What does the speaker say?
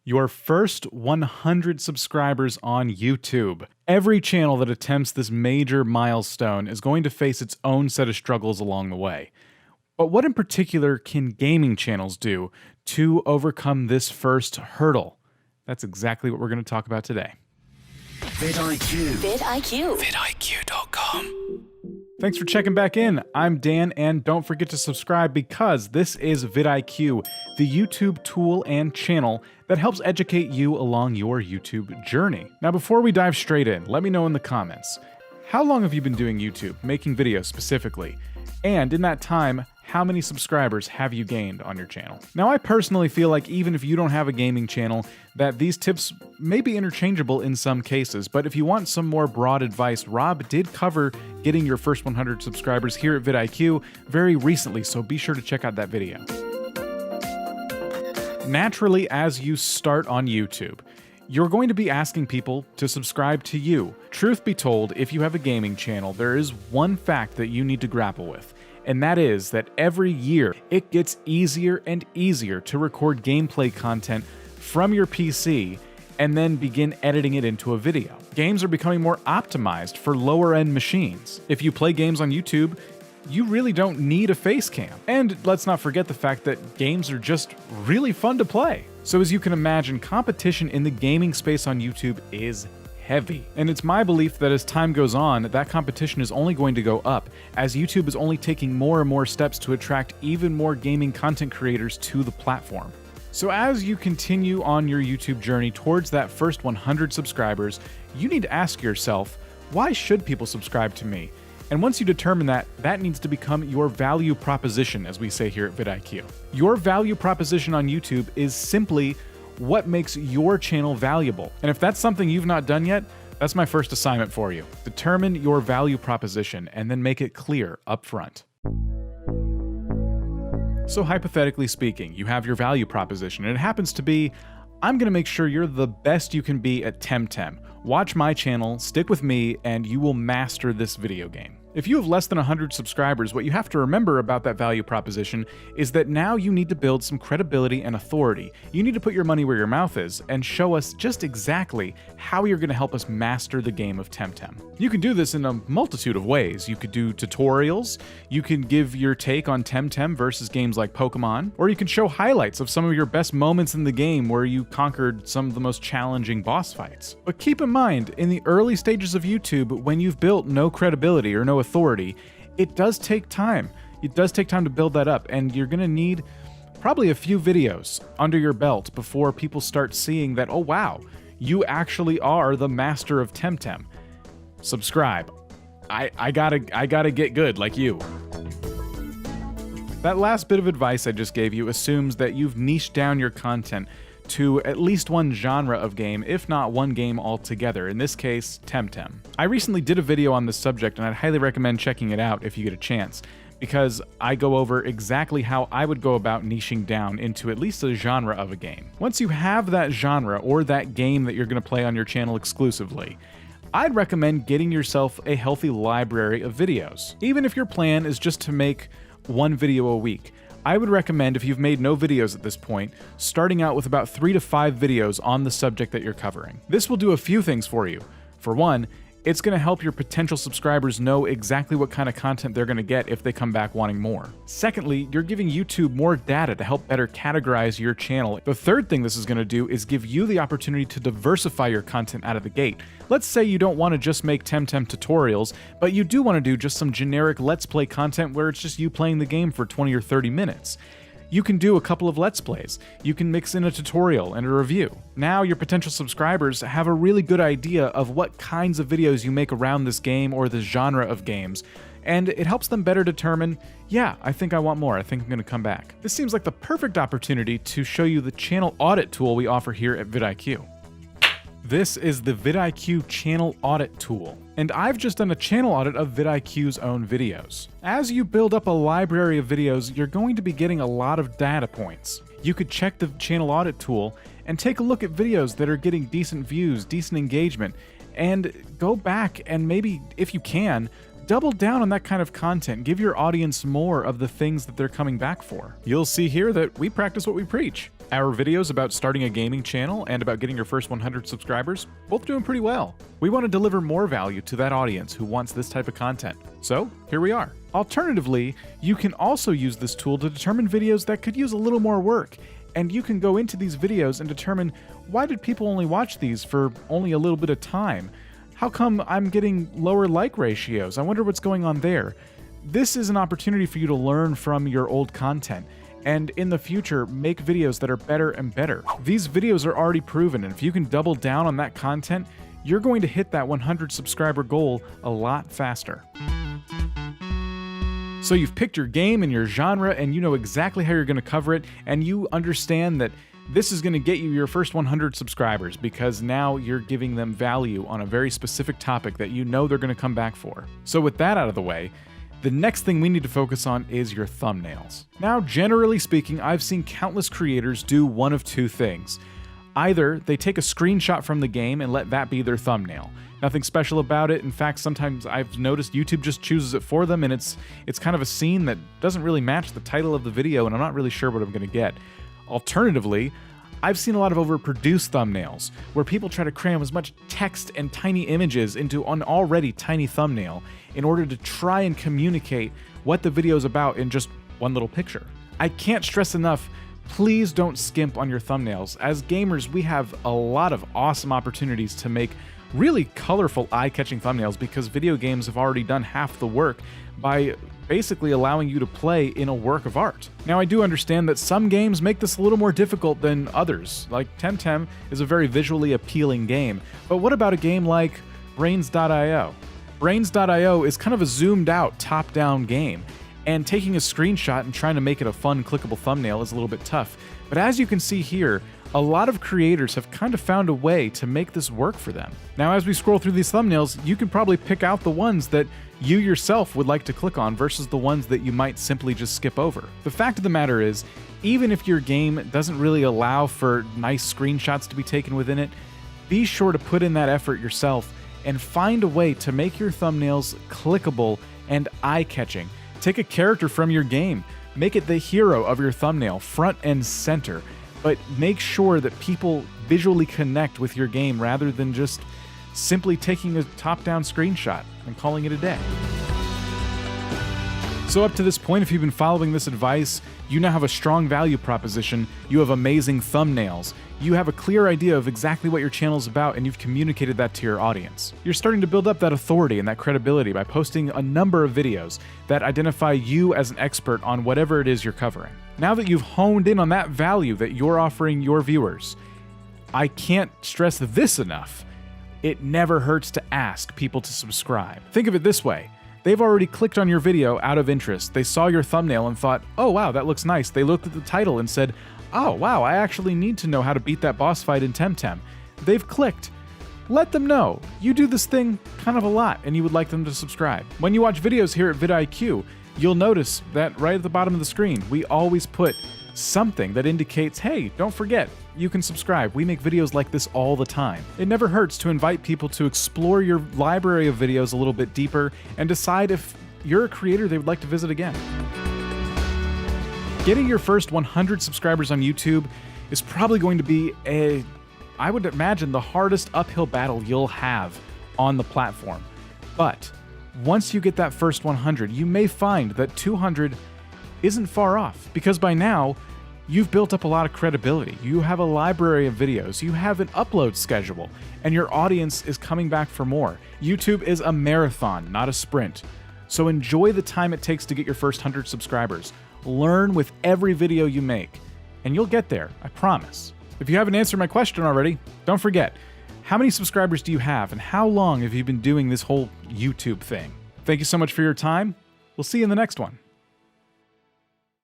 Your first 100 subscribers on YouTube. Every channel that attempts this major milestone is going to face its own set of struggles along the way. But what in particular can gaming channels do to overcome this first hurdle? That's exactly what we're going to talk about today. vidIQ. vidIQ. vidIQ.com. Thanks for checking back in. I'm Dan, and don't forget to subscribe because this is vidIQ, the YouTube tool and channel that helps educate you along your YouTube journey. Now, before we dive straight in, let me know in the comments, how long have you been doing YouTube, making videos specifically? And in that time, how many subscribers have you gained on your channel? Now, I personally feel like even if you don't have a gaming channel, that these tips may be interchangeable in some cases, but if you want some more broad advice, Rob did cover getting your first 100 subscribers here at vidIQ very recently, so be sure to check out that video. Naturally, as you start on YouTube, you're going to be asking people to subscribe to you. Truth be told, if you have a gaming channel, there is one fact that you need to grapple with. And that is that every year, it gets easier and easier to record gameplay content from your PC and then begin editing it into a video. Games are becoming more optimized for lower-end machines. If you play games on YouTube, you really don't need a face cam. And let's not forget the fact that games are just really fun to play. So as you can imagine, competition in the gaming space on YouTube is heavy. And it's my belief that as time goes on, that competition is only going to go up, as YouTube is only taking more and more steps to attract even more gaming content creators to the platform. So as you continue on your YouTube journey towards that first 100 subscribers, you need to ask yourself, why should people subscribe to me? And once you determine that, that needs to become your value proposition, as we say here at vidIQ. Your value proposition on YouTube is simply what makes your channel valuable. And if that's something you've not done yet, that's my first assignment for you. Determine your value proposition and then make it clear up front. So hypothetically speaking, you have your value proposition, and it happens to be, I'm going to make sure you're the best you can be at Temtem. Watch my channel, stick with me, and you will master this video game. If you have less than 100 subscribers, what you have to remember about that value proposition is that now you need to build some credibility and authority. You need to put your money where your mouth is and show us just exactly how you're going to help us master the game of Temtem. You can do this in a multitude of ways. You could do tutorials, you can give your take on Temtem versus games like Pokemon, or you can show highlights of some of your best moments in the game where you conquered some of the most challenging boss fights. But keep in mind, in the early stages of YouTube, when you've built no credibility or no authority, it does take time. It does take time to build that up, and you're going to need probably a few videos under your belt before people start seeing that, oh wow, you actually are the master of Temtem. Subscribe. I gotta get good like you. That last bit of advice I just gave you assumes that you've niched down your content to at least one genre of game, if not one game altogether, in this case, Temtem. I recently did a video on this subject, and I'd highly recommend checking it out if you get a chance, because I go over exactly how I would go about niching down into at least a genre of a game. Once you have that genre or that game that you're going to play on your channel exclusively, I'd recommend getting yourself a healthy library of videos. Even if your plan is just to make one video a week, I would recommend, if you've made no videos at this point, starting out with about 3 to 5 videos on the subject that you're covering. This will do a few things for you. For one, it's going to help your potential subscribers know exactly what kind of content they're going to get if they come back wanting more. Secondly, you're giving YouTube more data to help better categorize your channel. The third thing this is going to do is give you the opportunity to diversify your content out of the gate. Let's say you don't want to just make Temtem tutorials, but you do want to do just some generic Let's Play content where it's just you playing the game for 20 or 30 minutes. You can do a couple of Let's Plays. You can mix in a tutorial and a review. Now your potential subscribers have a really good idea of what kinds of videos you make around this game or this genre of games, and it helps them better determine, yeah, I think I want more, I think I'm going to come back. This seems like the perfect opportunity to show you the channel audit tool we offer here at vidIQ. This is the vidIQ channel audit tool, and I've just done a channel audit of vidIQ's own videos. As you build up a library of videos, you're going to be getting a lot of data points. You could check the channel audit tool and take a look at videos that are getting decent views, decent engagement, and go back and maybe, if you can, double down on that kind of content. Give your audience more of the things that they're coming back for. You'll see here that we practice what we preach. Our videos about starting a gaming channel and about getting your first 100 subscribers, both doing pretty well. We want to deliver more value to that audience who wants this type of content. So here we are. Alternatively, you can also use this tool to determine videos that could use a little more work. And you can go into these videos and determine, why did people only watch these for only a little bit of time? How come I'm getting lower like ratios? I wonder what's going on there. This is an opportunity for you to learn from your old content, and in the future, make videos that are better and better. These videos are already proven, and if you can double down on that content, you're going to hit that 100 subscriber goal a lot faster. So you've picked your game and your genre, and you know exactly how you're going to cover it, and you understand that this is going to get you your first 100 subscribers because now you're giving them value on a very specific topic that you know they're going to come back for. So with that out of the way, the next thing we need to focus on is your thumbnails. Now, generally speaking, I've seen countless creators do one of two things. Either they take a screenshot from the game and let that be their thumbnail. Nothing special about it. In fact, sometimes I've noticed YouTube just chooses it for them, and it's kind of a scene that doesn't really match the title of the video, and I'm not really sure what I'm going to get. Alternatively, I've seen a lot of overproduced thumbnails, where people try to cram as much text and tiny images into an already tiny thumbnail in order to try and communicate what the video is about in just one little picture. I can't stress enough, please don't skimp on your thumbnails. As gamers, we have a lot of awesome opportunities to make really colorful, eye-catching thumbnails because video games have already done half the work by basically allowing you to play in a work of art. Now, I do understand that some games make this a little more difficult than others. Like Temtem is a very visually appealing game, but what about a game like Brains.io? Brains.io is kind of a zoomed out, top-down game, and taking a screenshot and trying to make it a fun, clickable thumbnail is a little bit tough. But as you can see here, a lot of creators have kind of found a way to make this work for them. Now, as we scroll through these thumbnails, you can probably pick out the ones that you yourself would like to click on versus the ones that you might simply just skip over. The fact of the matter is, even if your game doesn't really allow for nice screenshots to be taken within it, be sure to put in that effort yourself and find a way to make your thumbnails clickable and eye-catching. Take a character from your game, make it the hero of your thumbnail, front and center, but make sure that people visually connect with your game rather than just simply taking a top-down screenshot and calling it a day. So up to this point, if you've been following this advice, you now have a strong value proposition, you have amazing thumbnails, you have a clear idea of exactly what your channel is about, and you've communicated that to your audience. You're starting to build up that authority and that credibility by posting a number of videos that identify you as an expert on whatever it is you're covering. Now that you've honed in on that value that you're offering your viewers, I can't stress this enough. It never hurts to ask people to subscribe. Think of it this way. They've already clicked on your video out of interest. They saw your thumbnail and thought, oh wow, that looks nice. They looked at the title and said, oh wow, I actually need to know how to beat that boss fight in Temtem. They've clicked. Let them know you do this thing kind of a lot and you would like them to subscribe. When you watch videos here at vidIQ, you'll notice that right at the bottom of the screen, we always put something that indicates, hey, don't forget, you can subscribe. We make videos like this all the time. It never hurts to invite people to explore your library of videos a little bit deeper and decide if you're a creator they would like to visit again. Getting your first 100 subscribers on YouTube is probably going to be I would imagine, the hardest uphill battle you'll have on the platform. But once you get that first 100, you may find that 200 isn't far off, because by now, you've built up a lot of credibility. You have a library of videos, you have an upload schedule, and your audience is coming back for more. YouTube is a marathon, not a sprint. So enjoy the time it takes to get your first 100 subscribers. Learn with every video you make, and you'll get there, I promise. If you haven't answered my question already, don't forget, how many subscribers do you have, and how long have you been doing this whole YouTube thing? Thank you so much for your time. We'll see you in the next one.